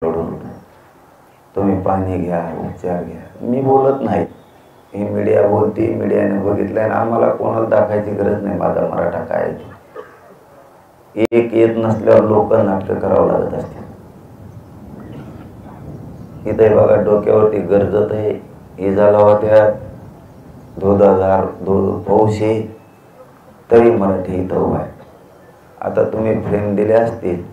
रडून तुम्ही पाणी घ्या, उपचार घ्या. मी बोलत नाही, ही मीडिया बोलती, मीडियाने बघितलंय आणि आम्हाला कोणाला दाखायची गरज नाही माझा मराठा काय आहे. एक येत नसल्यावर लोक नाटकं करावं लागत असते. इथे बघा डोक्यावरती गरजत आहे, इजा लावत्या 2000 पाऊशे तरी मराठी इथं उभा आहे. आता तुम्ही फ्रेम दिले असतील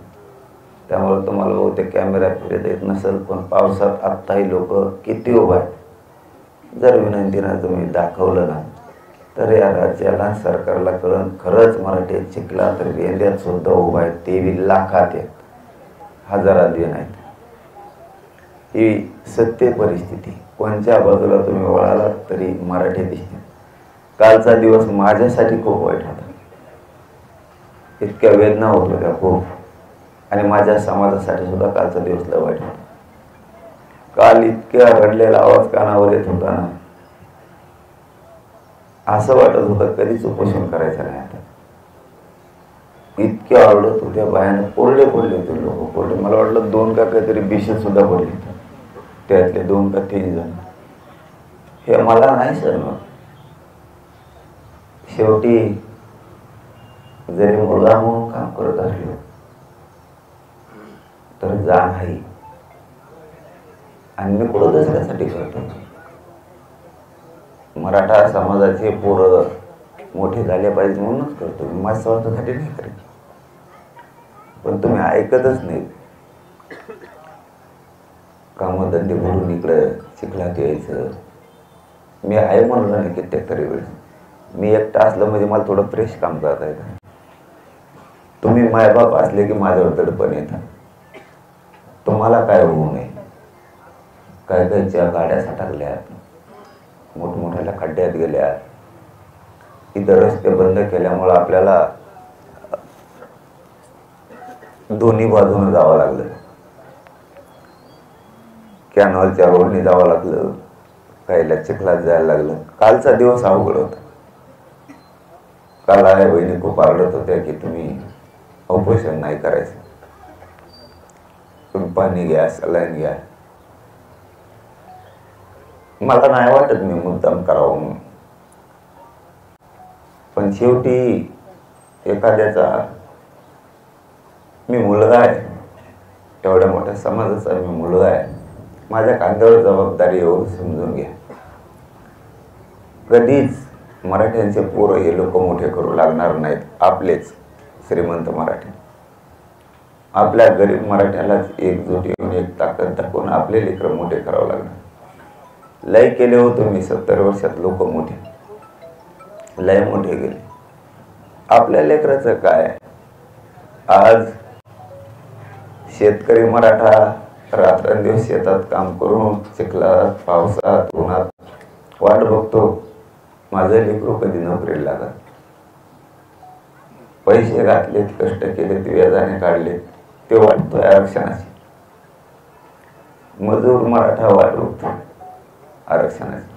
त्यामुळे तुम्हाला बहुतेक कॅमेरा फिरत येत नसेल, पण पावसात आत्ताही लोक किती उभा आहेत. जर विनंतीनं तुम्ही दाखवलं ना तर या राज्याला सरकारला कळण खरंच मराठी शिकला तर वेंद्यात सुद्धा उभा आहेत. 23 लाखात आहेत, हजारात बी नाहीत. ही सत्य परिस्थिती. कोणत्या बाजूला तुम्ही वळालात तरी मराठी दिसते. कालचा दिवस माझ्यासाठी खूप वाईट होता. इतक्या वेदना होत होत्या खूप, आणि माझ्या समाजासाठी सुद्धा कालचा दिवस लय वाईट होता. काल इतक्या रडलेला आवाज कानावर येत होता ना, असं वाटत होतं कधीच उपोषण करायचं नाही. आता इतक्या आवडत होत्या बायाने, कोरडे पडले होते लोक, कोरडे. मला वाटलं 2 का काहीतरी बिशे सुद्धा पडले, त्यातले 2 का 3 जण. हे मला नाही सर. मग शेवटी जरी मुलगा म्हणून काम करत असलो तर जाण आहे, आणि मी कुठं दुसऱ्यासाठी करतो. मराठा समाजाचे पोरं मोठे झाले पाहिजे म्हणूनच करतो. माझ्या स्वार्थासाठी नाही करत. पण तुम्ही ऐकतच नाही. कामधंदे भरून इकडं चिखलात यायचं. मी आहे म्हणलं नाही कित्येक तरी वेळेस. मी एकटा असलं म्हणजे मला थोडं फ्रेश काम करता येतं. तुम्ही मायबाप असले की माझ्यावर दडपण येतं. तुम्हाला काय होऊ नये. काय कायच्या गाड्या सटकल्यात, मोठमोठ्या खड्ड्यात गेल्या, इतर रस्ते बंद केल्यामुळे आपल्याला दोन्ही बाजूने जावं लागलं. कॅनॉलच्या रोडने जावं लागलं, काहीला चिखलात जायला लागलं. कालचा दिवस अवघड होता. काल आई बहिणी खूप आरडत होत्या की तुम्ही उपोषण नाही करायचं, तुम्ही पाणी घ्या, सलाईन घ्या. मला नाही वाटत मी मुद्दाम करावं म्हणून. पण शेवटी एखाद्याचा मी मुलगा आहे, एवढ्या मोठ्या समाजाचा मी मुलगा आहे. माझ्या खांद्यावर जबाबदारी एवढं समजून घ्या. कधीच मराठ्यांचे पोरं हे लोक मोठे करू लागणार नाहीत. आपलेच श्रीमंत मराठी आपल्या गरीब मराठ्यालाच एकजूट येऊन एक ताकद दाखवून आपले लेकरं मोठे करावं लागणार. लय केले हो तुम्ही 70 वर्षात लोक मोठे, लय मोठे गेले. आपल्या लेकराचं काय. आज शेतकरी मराठा रात्रंदिवस शेतात काम करून चिखलात, पावसात, उन्हात वाट बघतो माझं लेकरू कधी नोकरीला लागत. पैसे घातलेत, कष्ट केलेत, व्याजाने काढले, ते वाटतोय आरक्षणाची. मजूर मराठा वाट बघतो आरक्षणाची.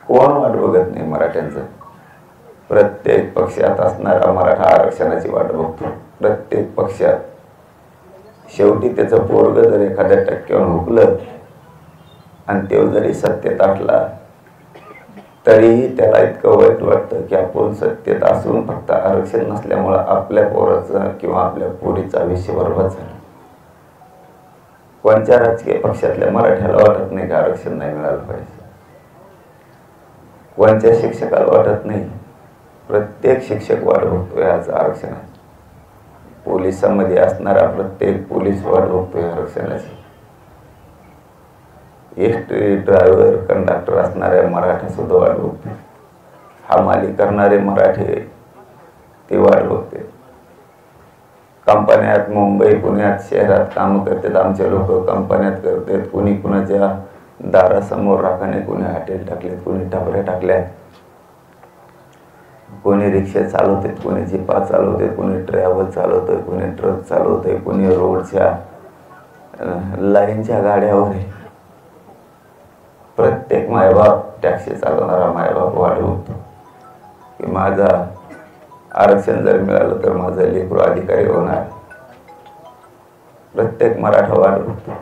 कोण वाट बघत नाही मराठ्यांचं. प्रत्येक पक्षात असणारा मराठा आरक्षणाची वाट बघतो. प्रत्येक पक्षात. शेवटी त्याचं पोरग जर एखाद्या टक्क्यावर हुकलं आणि ते जरी सत्तेत असला तरीही त्याला इतकं वाईट वाटतं की आपण सत्तेत असून फक्त आरक्षण नसल्यामुळं आपल्या पोराचा किंवा आपल्या पोरीचा आयुष्य बरबाद झालं. कोणत्या राजकीय पक्षातल्या मराठ्याला वाटत नाही की आरक्षण नाही मिळालं पाहिजे. कोणत्या शिक्षकाला वाटत नाही. प्रत्येक शिक्षक वाट बघतोय आज आरक्षणाची. पोलिसांमध्ये असणारा प्रत्येक पोलीस वाट बघतोय आरक्षणाची. एसटी ड्रायव्हर, कंडक्टर असणाऱ्या मराठा सुद्धा वाट बघतोय. हमाली करणारे मराठे ते वाट बघते. कंपन्यात, मुंबई पुण्यात शहरात काम करतात आमचे लोक. कंपन्यात करतात, कोणी कुणाच्या दारासमोर राखाने, कोणी हॉटेल टाकलेत, कोणी टपऱ्या टाकल्यात, कोणी रिक्षा चालवते, कोणी जिपा चालवते, कोणी ट्रॅव्हल चालवतोय, कोणी ट्रक चालवतोय, कोणी रोडच्या लाईनच्या गाड्यावर आहे. प्रत्येक मायबाप, टॅक्सी चालवणारा मायबाप वाट बघतो की माझा आरक्षण जर मिळालं तर माझं लेकरू अधिकारी होणार. प्रत्येक मराठा वाट बघतो.